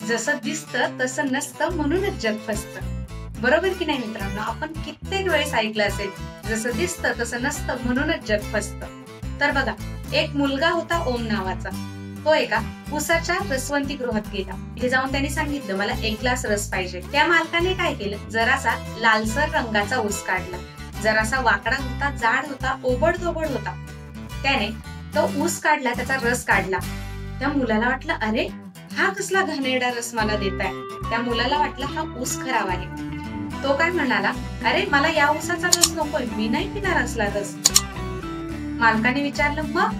जसं दिसतं तसं नसतं म्हणूनच जग फसतं. बरोबर की नाही मित्रांनो? आपण कित्येक वेळेस ऐकलं असेल, जसं दिसतं तसं नसतं म्हणूनच जग फसतं. तर बघा, एक मुलगा होता ओम नावाचा. तो एका उसाच्या रसवंती गृहात गेला. तिथे जाऊन त्याने सांगितलं, मला 1 ग्लास रस पाहिजे. त्या मालकाने काय केलं, जरासा लालसर रंगाचा ऊस काढला. जरासा वाकडा होता, जाड होता, ओबडधोबड होता. त्याने तो ऊस काढला, त्याचा रस काढला. त्या मुलाला वाटलं, अरे हा कसला घाणेरडा रस मला देताय. त्या मुलाला वाटलं हा ऊस खराब आहे. तो काय म्हणाला, अरे मला या ऊसाचा रस नकोय, मी नाही पिणार असला रस. मालकाने विचारलं, मग?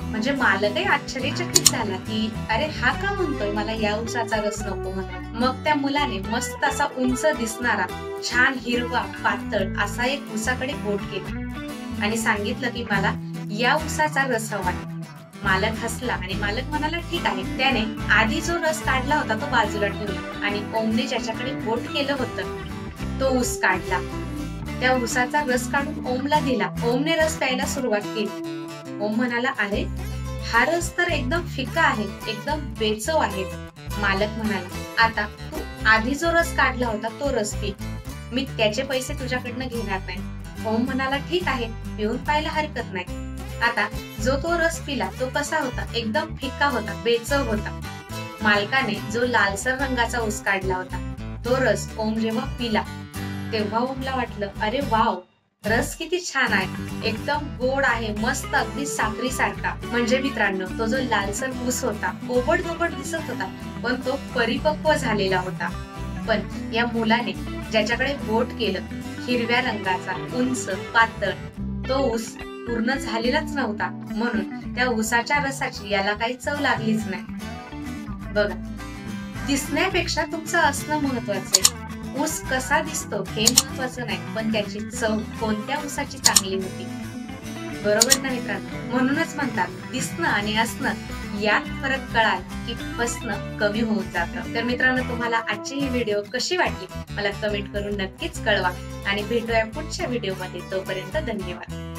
म्हणजे मालकही आश्चर्यचकित झाला की अरे हा का म्हणतोय मला या ऊसाचा रस नको म्हणून. मग त्या मुलाने मस्त असा उंच दिसणारा, छान हिरवा, पातळ असा एक ऊसाकडे बोट केला आणि सांगितलं की मला या ऊसाचा रस हवा. मालक हसला आणि मालक म्हणाला, ठीक आहे. त्याने आधी जो रस काढला होता तो बाजूला ठेवला आणि ओमने ज्याच्याकडे बोट केलं होतं तो ऊस काढला. त्या ऊसाचा रस काढून ओमला दिला. ओमने रस प्यायला सुरुवात केली. ओम म्हणाला, अरे हा रस तर एकदम फिका आहे, एकदम बेचव आहे. मालक म्हणाला, आता तू आधी जो रस काढला होता तो रस पी, मी त्याचे पैसे तुझ्याकडनं घेणार नाही. ओम म्हणाला, ठीक आहे, पिऊन पाहायला हरकत नाही. आता जो तो रस पिला तो कसा होता, एकदम फिका होता, बेचव होता. मालकाने जो लालसर रंगाचा ऊस काढला होता तो रस ओम जेव्हा पिला तेव्हा ओमला वाटलं, अरे वाव, रस किती छान आहे, एकदम गोड आहे, मस्त, अगदी साखरीसारखा. म्हणजे मित्रांनो, तो जो लालसर ऊस होता, ओबडधोबड दिसत होता, पण तो परिपक्व झालेला होता. पण या मुलाने ज्याच्याकडे बोट केलं, हिरव्या रंगाचा, उंच, पातळ, तो ऊस पूर्ण झालेलाच नव्हता, म्हणून त्या ऊसाच्या रसाची याला काही चव लागलीच नाही. बघा, दिसण्यापेक्षा तुमचं असणं महत्वाचं आहे. ऊस कसा दिसतो हे महत्वाचं नाही, पण त्याची चव कोणत्या ऊसाची चांगली होती. बरोबर ना मित्रांनो? म्हणूनच म्हणतात, दिसणं आणि असणं यात फरक कळाल की फसणं कमी होऊन जातं. तर मित्रांनो, तुम्हाला आजची ही व्हिडिओ कशी वाटली मला कमेंट करून नक्कीच कळवा आणि भेटूया पुढच्या व्हिडिओमध्ये. तोपर्यंत धन्यवाद.